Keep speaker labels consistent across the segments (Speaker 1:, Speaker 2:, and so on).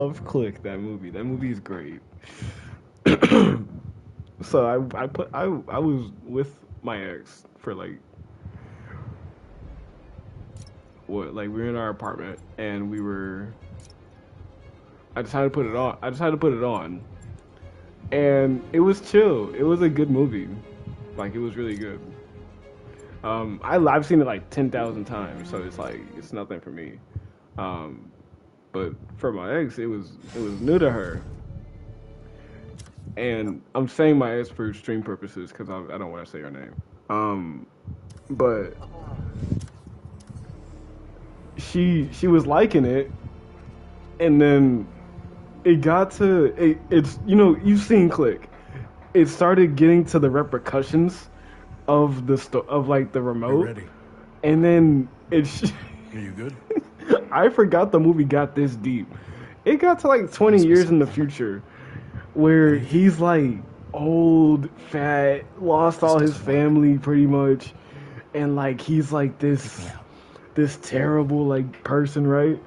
Speaker 1: love Click, that movie. That movie is great. So I was with my ex for like what, like we were in our apartment and we were I decided to put it on. I decided to put it on. And it was chill. It was a good movie. Like it was really good. I've seen it like 10,000 times, so it's like it's nothing for me. Um, but for my ex, it was new to her, and I'm saying my ex for stream purposes because I don't want to say her name. Um, but she was liking it, and then it got to it's you've seen Click. It started getting to the repercussions of of like the
Speaker 2: You
Speaker 1: remote,
Speaker 2: ready?
Speaker 1: and then it's
Speaker 2: Are you good?
Speaker 1: I forgot the movie got this deep. It got to like 20 years in the future where he's like old, fat, lost all his family pretty much, and like he's like this terrible like person, right?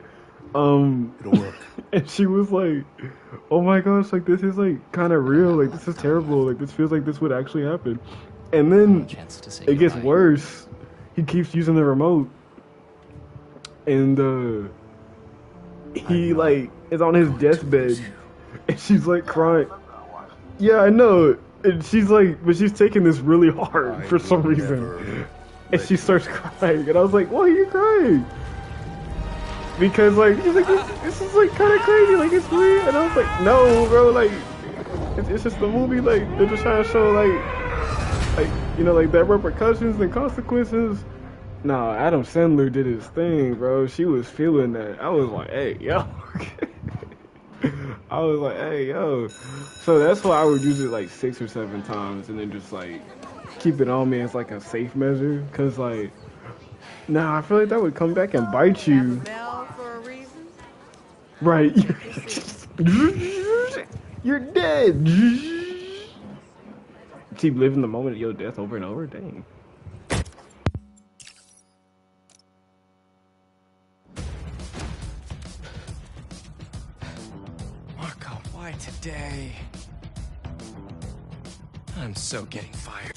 Speaker 2: It'll work.
Speaker 1: And she was like, "Oh my gosh, like this is like kind of real. Like this is terrible. Like this feels like this would actually happen." And then
Speaker 3: Chance to say
Speaker 1: it gets
Speaker 3: goodbye.
Speaker 1: worse. He keeps using the remote, and he like is on his deathbed, and she's like crying. Yeah, I know. And she's like, but she's taking this really hard for some reason, and she starts crying, and I was like, "Why are you crying?" Because like he's like, this is like kind of crazy, like it's weird, and I was like, "No, bro, like it's just the movie, like they're just trying to show like like there are repercussions and consequences." No, Adam Sandler did his thing, bro. She was feeling that. I was like, "Hey, yo." I was like, "Hey, yo." So that's why I would use it like 6 or 7 times, and then just like keep it on me as like a safe measure, cause like, nah, I feel like that would come back and bite you.
Speaker 4: Bell for a reason?
Speaker 1: Right. You're dead. Keep living the moment of your death over and over. Dang.
Speaker 3: Marco, why today? I'm so getting fired.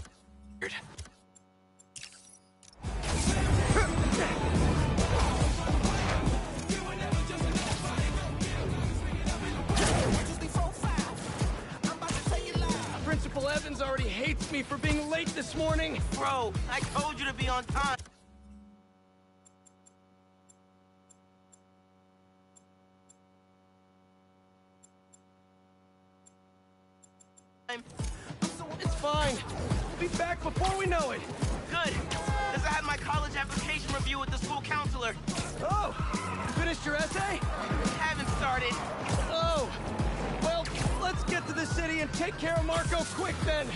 Speaker 3: Principal Evans already hates me for being late this morning.
Speaker 5: Bro, I told you to be on time.
Speaker 3: It's fine. We'll be back before we know it.
Speaker 5: Good, because I had my college application review with the school counselor.
Speaker 3: Oh, you finished your essay?
Speaker 5: Haven't started.
Speaker 3: Oh, well, let's get to the city and take care of Marco quick then.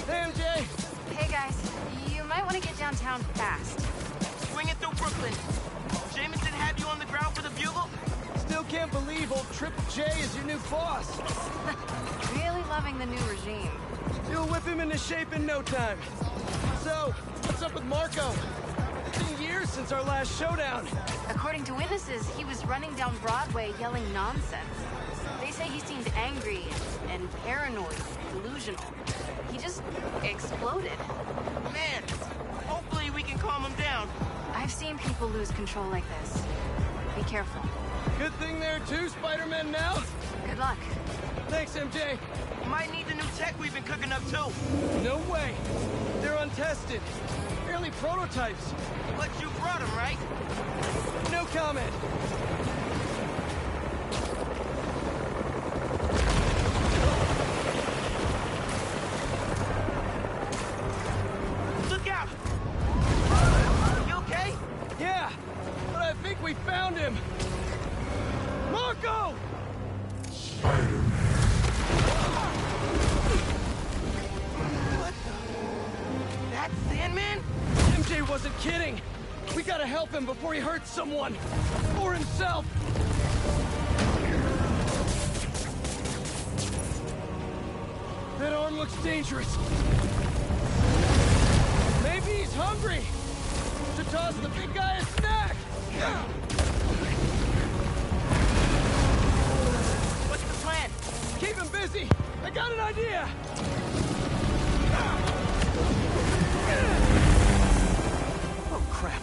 Speaker 3: Hey, MJ.
Speaker 6: Hey guys, you might want to get downtown fast.
Speaker 5: Swing it through Brooklyn. Jameson had you on the ground for the bugle?
Speaker 3: Still can't believe old Triple J is your new boss.
Speaker 6: Really loving the new regime.
Speaker 3: You'll whip him into shape in no time. So, what's up with Marco? It's been years since our last showdown.
Speaker 6: According to witnesses, he was running down Broadway yelling nonsense. They say he seemed angry and paranoid, delusional. He just exploded.
Speaker 5: Man, hopefully we can calm him down.
Speaker 6: I've seen people lose control like this. Be careful.
Speaker 3: Good thing there are two Spider-Men now.
Speaker 6: Good luck.
Speaker 3: Thanks, MJ.
Speaker 5: Might need the new tech we've been cooking up too.
Speaker 3: No way. They're untested. Barely prototypes.
Speaker 5: But you brought him, right?
Speaker 3: No comment.
Speaker 5: Look out! You okay?
Speaker 3: Yeah, but I think we found him. Marco!
Speaker 5: What the? That's Sandman?
Speaker 3: MJ wasn't kidding. We gotta help him before he hurts someone. Or himself. That arm looks dangerous. Maybe he's hungry. Should toss the big guy a snack. Got an idea! Oh, crap.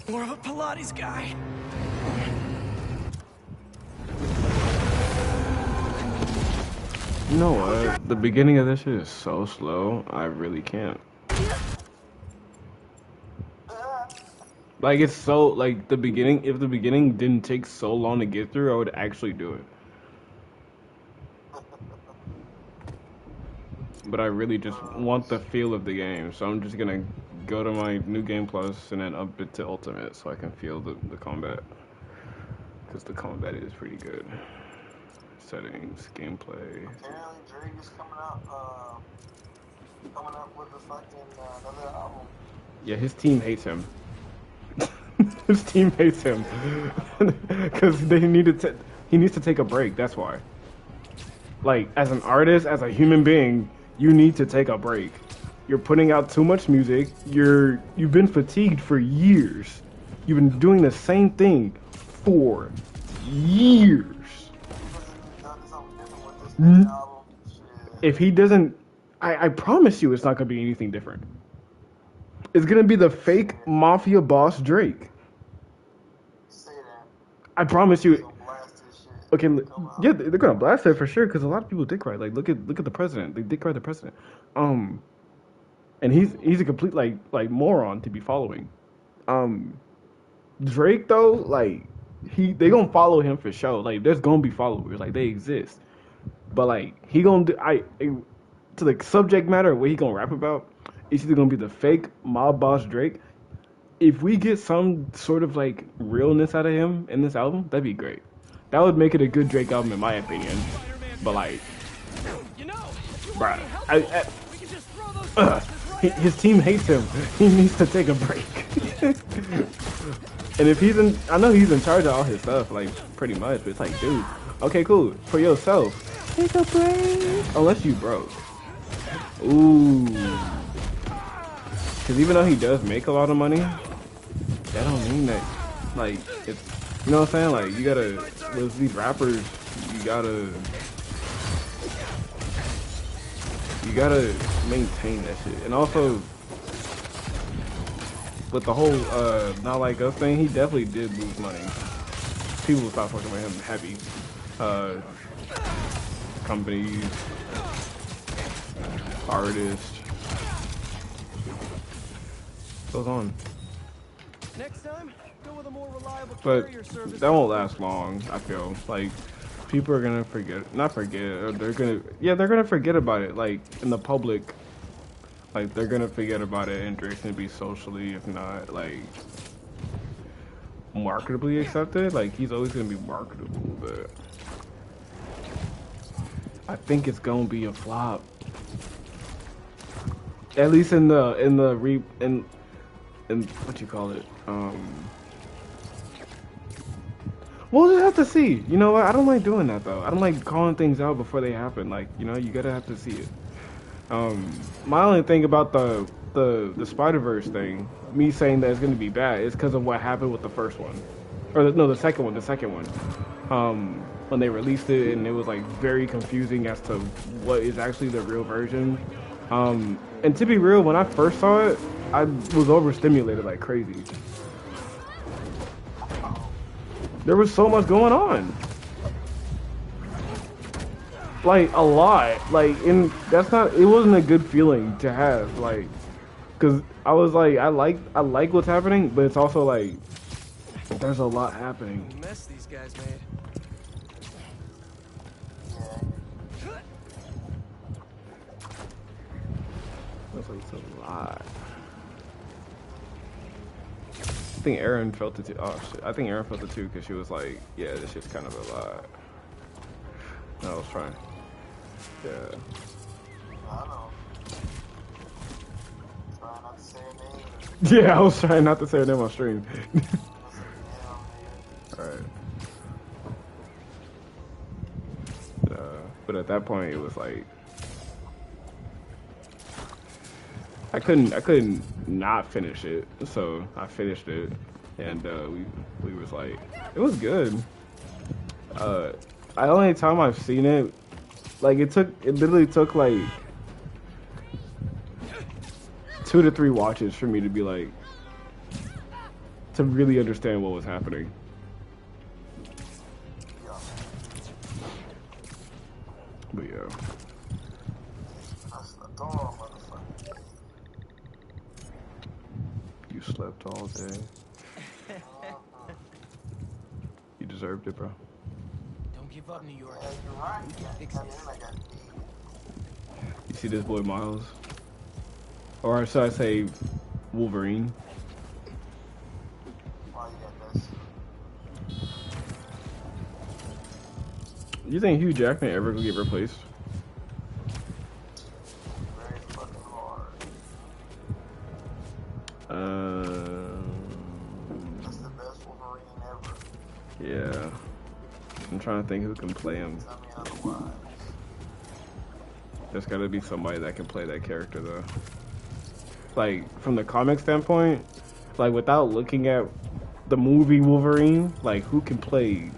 Speaker 3: More of a Pilates guy.
Speaker 1: You know what? The beginning of this shit is so slow, I really can't. Like, it's so, like, the beginning, if the beginning didn't take so long to get through, I would actually do it. But I really just want the feel of the game, so I'm just gonna go to my New Game Plus and then up it to Ultimate so I can feel the combat. Because the combat is pretty good. Settings, gameplay.
Speaker 4: Apparently Drake is coming up with a fucking another album.
Speaker 1: Yeah, his team hates him. His team hates him because he needs to take a break. That's why. Like, as an artist, as a human being, you need to take a break. You're putting out too much music. You've been fatigued for years. You've been doing the same thing for years. If he doesn't, I promise you, it's not gonna be anything different. It's gonna be the fake mafia boss Drake. I promise you. Okay, yeah, they're gonna blast it for sure because a lot of people dick ride. Like, look at the president. They dick ride the president. And he's a complete like moron to be following. Drake though, like they gonna follow him for sure. Like, there's gonna be followers. Like, they exist. But like, he gonna do to the subject matter of what he gonna rap about. It's either gonna be the fake mob boss Drake. If we get some sort of like realness out of him in this album, that'd be great. That would make it a good Drake album in my opinion. But like, bruh, his team hates him. He needs to take a break. And if he's in, I know he's in charge of all his stuff, like pretty much. But it's like, dude, okay, cool, for yourself, take a break. Unless you broke. Ooh. Because even though he does make a lot of money, that don't mean that, like, it's, you know what I'm saying? Like, you gotta, with these rappers, you gotta maintain that shit. And also, with the whole Not Like Us thing, he definitely did lose money. People stopped fucking with him heavy. Companies, artists. Goes on.
Speaker 3: Next time, go with a more reliable
Speaker 1: But
Speaker 3: carrier service.
Speaker 1: that won't last long, I feel. Like, people are gonna not forget, or they're gonna forget about it, like, in the public. Like, they're gonna forget about it, and Drake's gonna be socially, if not, like, marketably accepted. Like, he's always gonna be marketable, but I think it's gonna be a flop. At least in what you call it, we'll just have to see. You know what? I don't like doing that though. I don't like calling things out before they happen. Like, you know, you gotta have to see it. My only thing about the Spider-Verse thing, me saying that it's gonna be bad, is because of what happened with the first one, or no, the second one. When they released it, and it was like very confusing as to what is actually the real version. And to be real, when I first saw it, I was overstimulated like crazy. There was so much going on. Like, a lot. Like, it wasn't a good feeling to have, like, cause I was like, I like what's happening, but it's also like, there's a lot happening.
Speaker 3: Mess these guys made.
Speaker 1: It's like, it's a lot. I think Aaron felt it too. Oh shit! I think Aaron felt it too because she was like, "Yeah, this shit's kind of a lot." No, I was trying. Yeah.
Speaker 4: I know. Trying not to say her name.
Speaker 1: Yeah, I was trying not to say her name on stream. Alright. But at that point, it was like, I couldn't not finish it, so I finished it, and we was like, it was good. The only time I've seen it, like it literally took like 2 to 3 watches for me to be like, to really understand what was happening. But yeah.
Speaker 4: That's the door, motherfucker.
Speaker 1: You slept all day. You deserved it, bro.
Speaker 3: Don't give up, New York.
Speaker 4: Yeah, you're right.
Speaker 3: We can fix
Speaker 4: I mean,
Speaker 3: this.
Speaker 4: I got
Speaker 1: You see this boy Miles? Or should I say Wolverine?
Speaker 4: why you got this.
Speaker 1: You think Hugh Jackman ever gonna get replaced?
Speaker 4: Very fucking hard. That's the best Wolverine ever.
Speaker 1: Yeah. I'm trying to think who can play him.
Speaker 4: Tell me otherwise.
Speaker 1: There's gotta be somebody that can play that character though. Like, from the comic standpoint, like without looking at the movie Wolverine, like who can play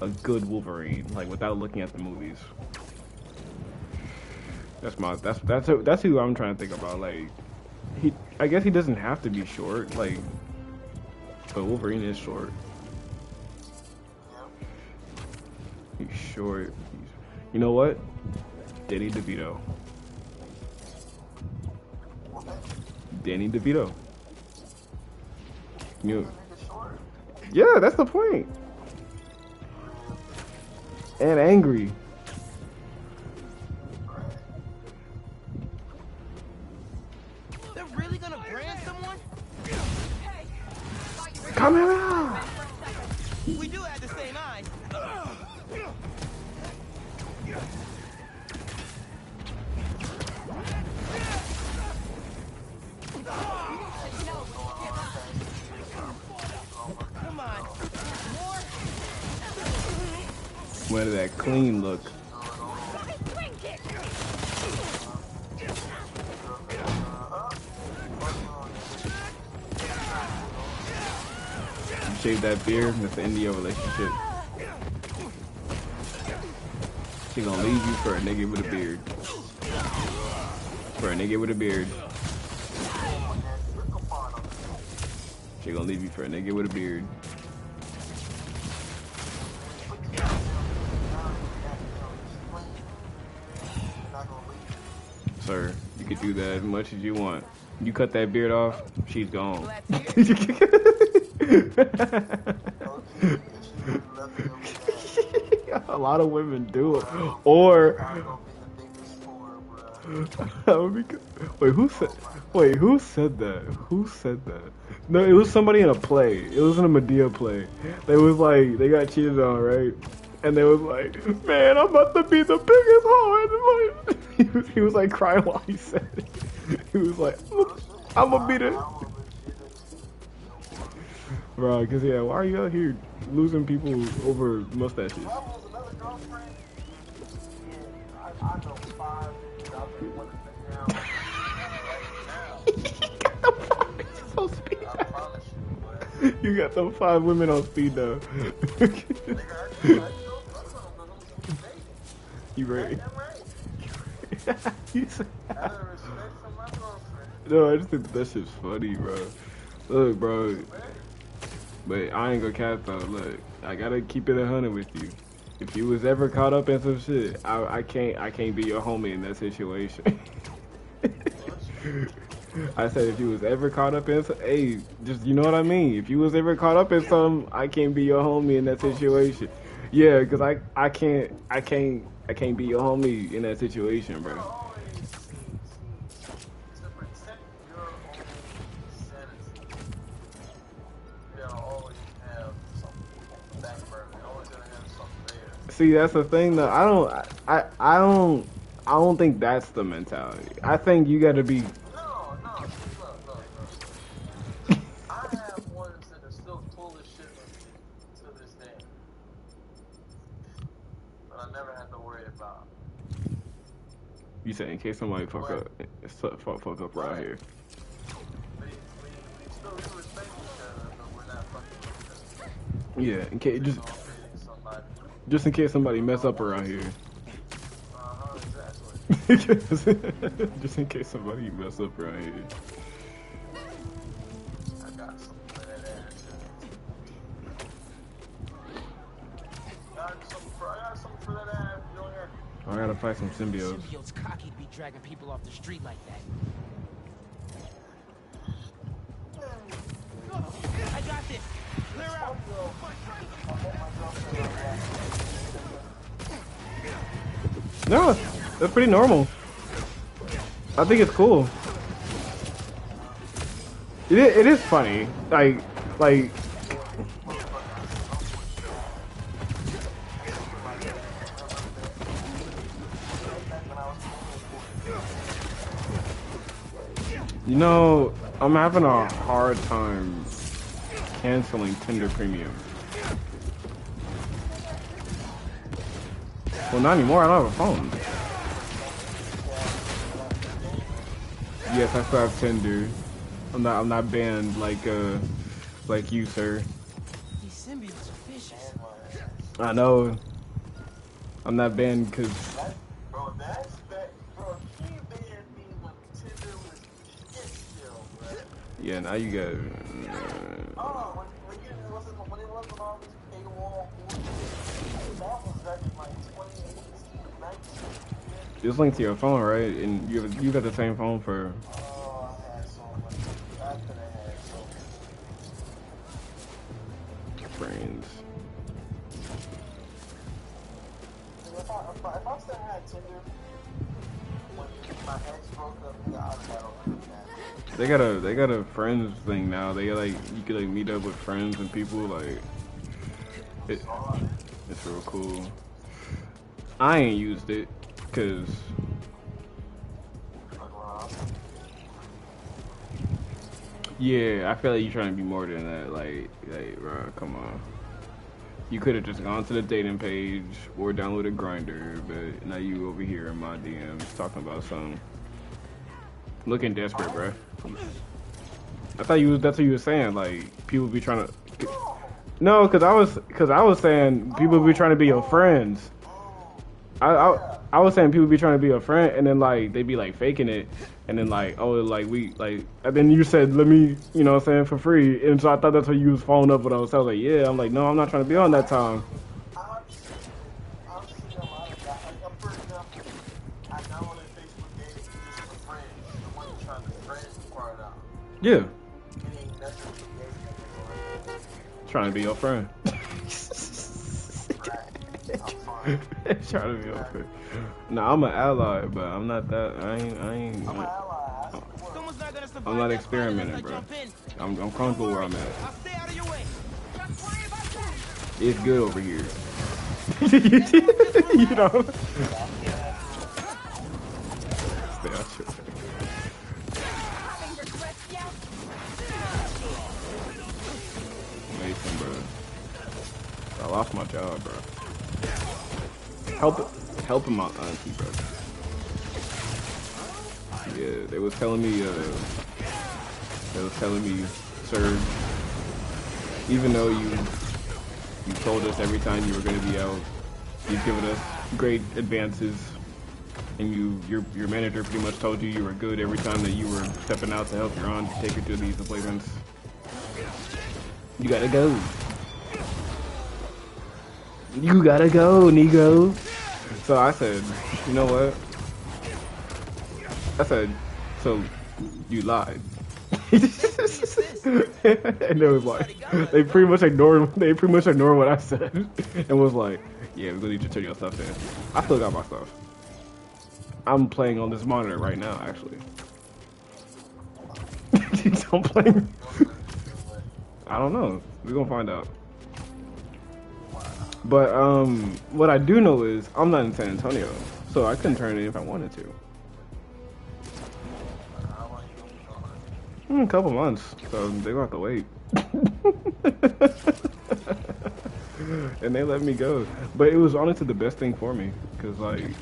Speaker 1: a good Wolverine, like without looking at the movies? That's who I'm trying to think about. Like, I guess he doesn't have to be short, like, but Wolverine is short. He's short. You know what? Danny DeVito. Danny DeVito. Yeah, that's the point. And angry.
Speaker 5: They're really gonna brand someone?
Speaker 1: Come here!
Speaker 5: We do have the same eyes. Come on. More.
Speaker 1: Where did that clean look? You shave that beard, that's the end of your relationship. She gonna leave you for a nigga with a beard. For a nigga with a beard. She gonna leave you for a nigga with a beard. Sir, you could do that as much as you want. You cut that beard off, she's gone. A lot of women do it. Or wait, who said that? Who said that? No, it was somebody in a play. It was in a Medea play. They was like, they got cheated on, right? And they was like, man, I'm about to be the biggest hoe in the world. He was like crying while he said it. He was like, I'm gonna be the... Bro, cause yeah, why are you out here losing people over mustaches? You got them 5 women on speed though. You ready? No, I just think that shit's funny, bro. Look, bro. But I ain't gonna cap though. Look, I gotta keep it 100 with you. If you was ever caught up in some shit, I can't be your homie in that situation. I said if you was ever caught up in some, hey, just you know what I mean. If you was ever caught up in something, I can't be your homie in that situation. Yeah, cause I can't be your homie in that situation, bro. See, that's the thing though. I don't think that's the mentality. I think you gotta be.
Speaker 4: Look. I have ones that are still full of shit to this day. But I never had to worry about.
Speaker 1: You said in case somebody fuck up right here.
Speaker 4: We still respect each other, but we're not fucking.
Speaker 1: Yeah, in case just.
Speaker 4: Somebody.
Speaker 1: Just in case somebody mess up around here.
Speaker 4: Exactly.
Speaker 1: Just in case somebody mess up around here.
Speaker 4: I got something for that ass. I got something for that ass. You don't hear?
Speaker 1: I gotta fight some symbiotes.
Speaker 5: Symbiote's cocky to be dragging people off the street like that. I got this. Clear out.
Speaker 1: No, that's pretty normal. I think it's cool. It is funny. Like. You know, I'm having a hard time canceling Tinder Premium. Well, not anymore. I don't have a phone. Yes, I still have Tinder. I'm not banned like you, sir.
Speaker 5: These symbiotes are vicious.
Speaker 1: I know. I'm not banned because.
Speaker 4: Bro, that's that. Bro, he banned me when Tinder was shit still, bro.
Speaker 1: Yeah, now you got.
Speaker 4: Oh, when it wasn't all this paywall, that was back in like 2018, 19.
Speaker 1: It's linked to your phone, right? And you got the same phone for.
Speaker 4: Oh, I had so much. I could have had so much.
Speaker 1: Brains.
Speaker 4: If I still had Tinder when my ex broke up, nigga, I'd have had all
Speaker 1: They got a friends thing now. They like you could like meet up with friends and people like. It's real cool. I ain't used it cause. Yeah, I feel like you're trying to be more than that. Like, bro, come on. You could have just gone to the dating page or downloaded Grindr, but now you over here in my DMs talking about something. Looking desperate, bro. I thought that's what you were saying. Like, people be trying to. No, cause I was saying people be trying to be your friends. I was saying people be trying to be your friend, and then like they be like faking it, and then like and then you said let me, you know what I'm saying, for free, and so I thought that's what you was following up with. I was like, yeah, I'm like, no, I'm not trying to be on that time. Yeah. Trying to be your friend. Trying to be your friend. Nah, I'm an ally, but I'm not that. I ain't. I'm not experimenting, bro. I'm comfortable where I'm at. It's good over here. You know. Stay out your way. Mason, bro. I lost my job, bro. Helping my auntie, bro. Yeah, they was telling me, sir, even though you told us every time you were gonna be out, you've given us great advances, and your manager pretty much told you were good every time that you were stepping out to help your aunt take her to these appointments. You gotta go. You gotta go, Negro. So I said, you know what? I said, so you lied. And they was like, they pretty much ignored what I said, and was like, yeah, we're gonna need you to turn your stuff in. I still got my stuff. I'm playing on this monitor right now, actually. I'm playing. I don't know. We're gonna find out. But what I do know is I'm not in San Antonio, so I couldn't turn it in if I wanted to. A couple months, so they gonna have to wait. And they let me go, but it was honestly the best thing for me, cause like,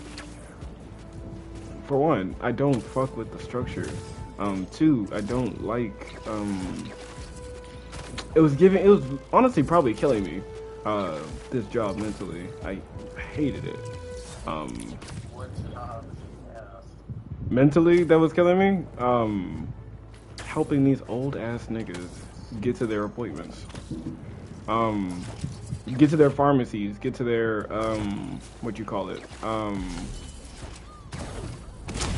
Speaker 1: for one, I don't fuck with the structure. Two, I don't like. It was honestly probably killing me. this job mentally. I hated it. Mentally, that was killing me. Helping these old ass niggas get to their appointments. Get to their pharmacies, get to their what you call it?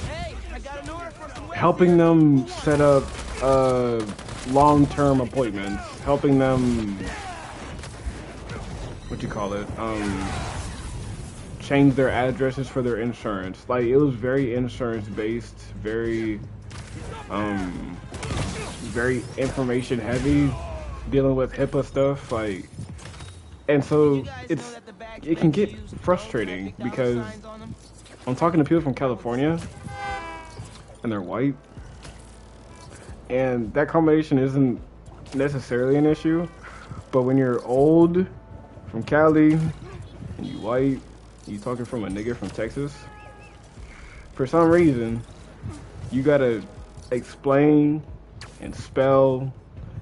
Speaker 3: Hey, I got an order for some
Speaker 1: Helping them set up long-term appointments, helping them what you call it? Change their addresses for their insurance. Like it was very insurance based, very very information heavy, dealing with HIPAA stuff, like, and so it can get frustrating because I'm talking to people from California and they're white, and that combination isn't necessarily an issue, but when you're old from Cali and you white, you talking from a nigga from Texas, for some reason you gotta explain and spell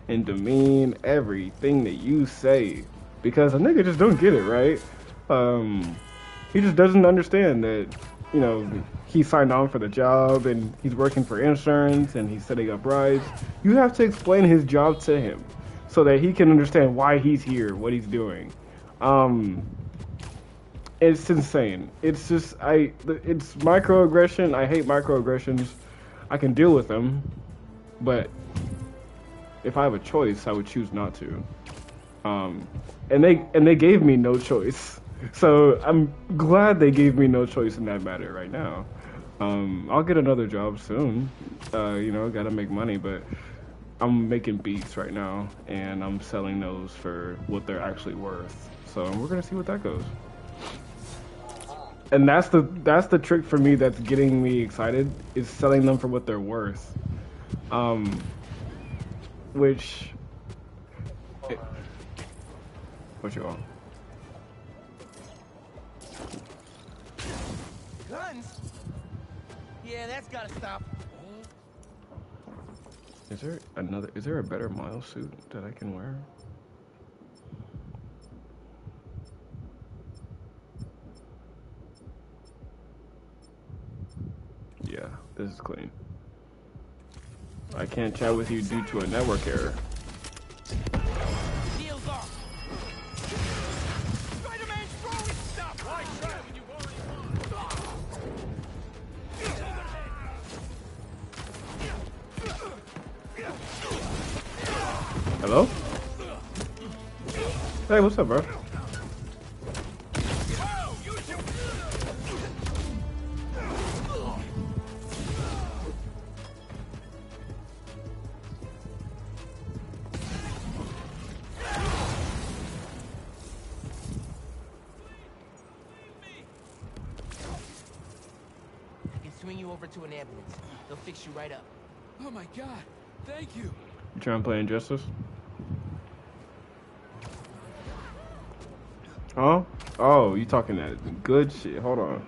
Speaker 1: and demean everything that you say because a nigga just don't get it, right? He just doesn't understand that, you know, he signed on for the job and he's working for insurance and he's setting up rides. You have to explain his job to him so that he can understand why he's here, what he's doing. It's insane. It's just, it's microaggression. I hate microaggressions. I can deal with them, but if I have a choice, I would choose not to. And they gave me no choice. So I'm glad they gave me no choice in that matter right now. I'll get another job soon. You know, gotta make money, but I'm making beats right now and I'm selling those for what they're actually worth. So we're gonna see what that goes. And that's the trick for me that's getting me excited, is selling them for what they're worth. Which what you want?
Speaker 3: guns. Yeah, that's gotta stop.
Speaker 1: Is there a better Miles suit that I can wear? Yeah, this is clean. I can't chat with you due to a network error.
Speaker 3: Deal's off. Spider-Man's throwing stuff. Why try when you've already
Speaker 1: Hello? Hey, what's up, bro?
Speaker 5: Swing you over to an ambulance. They'll fix you right up.
Speaker 3: Oh my god, thank you.
Speaker 1: You trying to play Injustice? Huh? Oh, you talking that good shit. Hold on.